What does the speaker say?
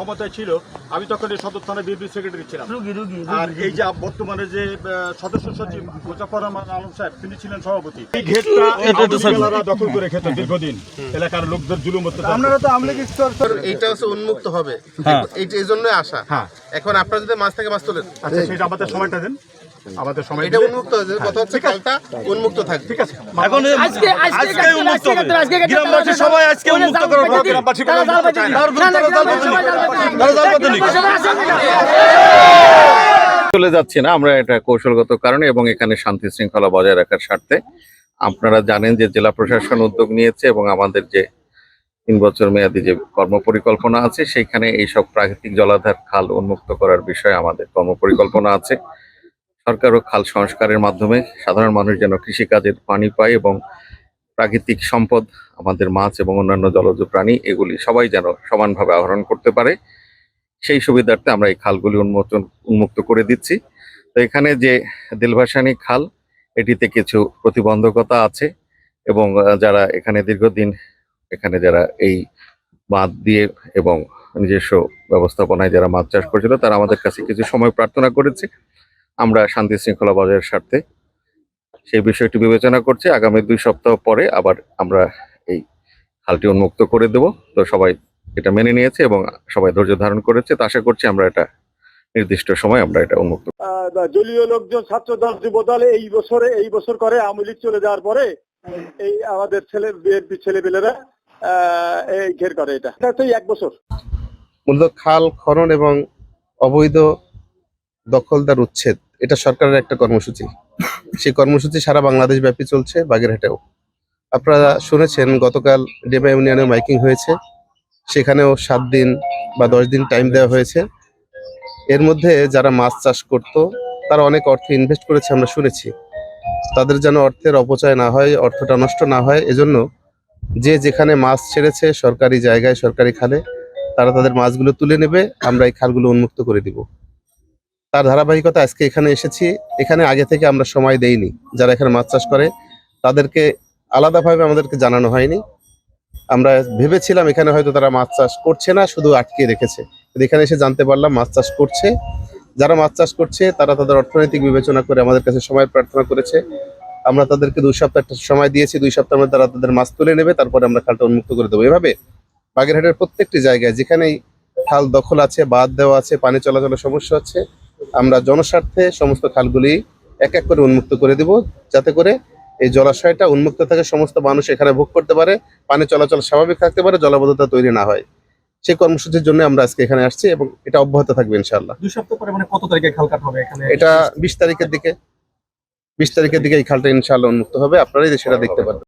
ক্ষমতায় ছিল, আমি তখন এই সদর থানা বিএনপি সেক্রেটারি ছিলাম। আর এই যে বর্তমানে যে সদস্য সচিব মোজাফফর রহমান আলম সাহেব, তিনি ছিলেন সভাপতি। এই ঘেরটা দখল করে খেত দীর্ঘদিন, এলাকার লোকদের জুলুম হতো। আপনারা তো আমলে এইটা হচ্ছে উন্মুক্ত হবে, এইটা এই জন্যই আশা। এখন আপনারা যদি মাছ থেকে মাছ তোলেন, আচ্ছা সেটা আমাদের সময়টা দেন, আমাদের সময় এটা উন্মুক্ত হয়েছে, কথা হচ্ছে কালটা উন্মুক্ত থাকবে। ঠিক আছে, এখন আজকে উন্মুক্ত হবে, গ্রামবাসী সবাই আজকে উন্মুক্ত করবে। গ্রামবাসী চলে যাচ্ছে না, আমরা এটা কৌশলগত কারণে এবং এখানে শান্তি শৃঙ্খলা বজায় রাখার স্বার্থে। আপনারা জানেন যে জেলা প্রশাসন উদ্যোগ নিয়েছে এবং আমাদের যে 3 বছর মেয়াদী যে কর্মপরিকল্পনা আছে, সেইখানে এইসব প্রাকৃতিক জলাধার খাল উন্মুক্ত করার বিষয়ে আমাদের কর্মপরিকল্পনা আছে। সরকারও খাল সংস্কারের মাধ্যমে সাধারণ মানুষ যেন কৃষিকাজের পানি পায় এবং প্রাকৃতিক সম্পদ আমাদের মাছ এবং অন্যান্য জলজ প্রাণী এগুলি সবাই যেন সমানভাবে আহরণ করতে পারে, সেই সুবিধার্থে আমরা এই খালগুলি উন্মুক্ত করে দিচ্ছি। তো এখানে যে দিলভাসানী খাল, এটিতে কিছু প্রতিবন্ধকতা আছে এবং যারা এখানে দীর্ঘদিন এখানে যারা এই বাঁধ দিয়ে এবং নিজস্ব ব্যবস্থাপনায় যারা মাছ চাষ করেছিল, তারা আমাদের কাছে কিছু সময় প্রার্থনা করেছে। আমরা শান্তি শৃঙ্খলা বজায়ের স্বার্থে সেই বিষয়টি বিবেচনা করছি। আগামী 2 সপ্তাহ পরে আবার আমরা এই খালটি উন্মুক্ত করে দেব। তো সবাই এটা মেনে নিয়েছে এবং সবাই ধৈর্য ধারণ করেছে। তো আশা করছি আমরা এটা নির্দিষ্ট সময় আমরা এটা উন্মুক্ত। দলীয় লোকজন, ছাত্র দল, যুব দল এই বছর করে আওয়ামী লীগ চলে যাওয়ার পরে এই আমাদের বিএনপি ছেলেপেলেরা এই ঘের করে। এটা তো 1 বছর। মূলত খাল খনন এবং অবৈধ দখলদার উচ্ছেদ এটা সরকারের একটা কর্মসূচি। সেই কর্মসূচি সারা বাংলাদেশ ব্যাপী চলছে, বাগেরহাটেও। আপনারা শুনেছেন গতকাল ডেমা ইউনিয়নে মাইকিং হয়েছে, সেখানেও 7 দিন বা 10 দিন টাইম দেওয়া হয়েছে। এর মধ্যে যারা মাছ চাষ করত তারা অনেক অর্থ ইনভেস্ট করেছে, আমরা শুনেছি। তাদের যেন অর্থের অপচয় না হয়, অর্থটা নষ্ট না হয়, এজন্য যে যেখানে মাছ ছেড়েছে সরকারি জায়গায়, সরকারি খালে, তারা তাদের মাছগুলো তুলে নেবে, আমরা এই খালগুলো উন্মুক্ত করে দিব। তার ধারাবাহিকতা আজকে এখানে এসেছি। এখানে আগে থেকে আমরা সময় দেইনি, যারা এখানে মাছ চাষ করে তাদেরকে আলাদাভাবে আমাদেরকে জানানো হয়নি। আমরা ভেবেছিলাম এখানে হয়তো তারা মাছ চাষ করছে না, শুধু আটকে রেখেছে। এখানে এসে জানতে পারলাম মাছ চাষ করছে। যারা মাছ চাষ করছে তারা তাদের অর্থনৈতিক বিবেচনা করে আমাদের কাছে সময় প্রার্থনা করেছে। আমরা তাদেরকে 2 সপ্তাহ একটা সময় দিয়েছি। 2 সপ্তাহের মধ্যে তারা তাদের মাছ তুলে নেবে, তারপরে আমরা খালটা উন্মুক্ত করে দেবো। এভাবে বাগেরহাটের প্রত্যেকটি জায়গায় যেখানেই খাল দখল আছে, বাঁধ দেওয়া আছে, পানি চলাচলের সমস্যা আছে, আমরা জনস্বার্থে সমস্ত খালগুলি এক এক করে উন্মুক্ত করে দিব, যাতে করে এই জলাশয়টা উন্মুক্ত থাকে, সমস্ত মানুষ এখানে ভোগ করতে পারে, পানি চলাচল স্বাভাবিক থাকতে পারে, জলাবদ্ধতা তৈরি না হয়। সেই কর্মসূচির জন্য আমরা আজকে এখানে আসছি এবং এটা অব্যাহত থাকবে ইনশাআল্লাহ। 2 সপ্তাহ পরে মানে কত তারিখে খাল কাটা হবে এখানে? এটা 20 তারিখের দিকে এই খালটা ইনশাআল্লাহ উন্মুক্ত হবে। আপনারাই সেটা দেখতে পারবেন।